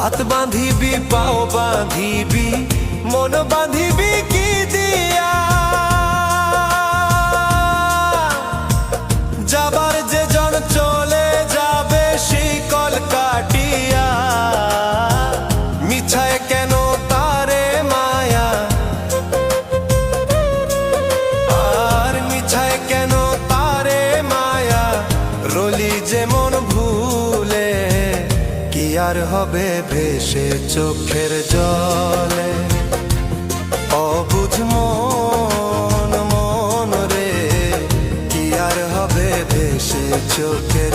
হাত বাঁধিবি পাও বাঁধিবি মন বাঁধিবি কি দিয়া, যাবার যে জন চলে যাবে শিকল কাটিয়া। মিছায় কেন তারে মায়া, আর মিছায় কেন তারে মায়া, রলি যেমন ভুলে কি আর হবে ভেসে চোখের জলে। অবুঝ মন মন রে কি আর হবে ভেসে চোখের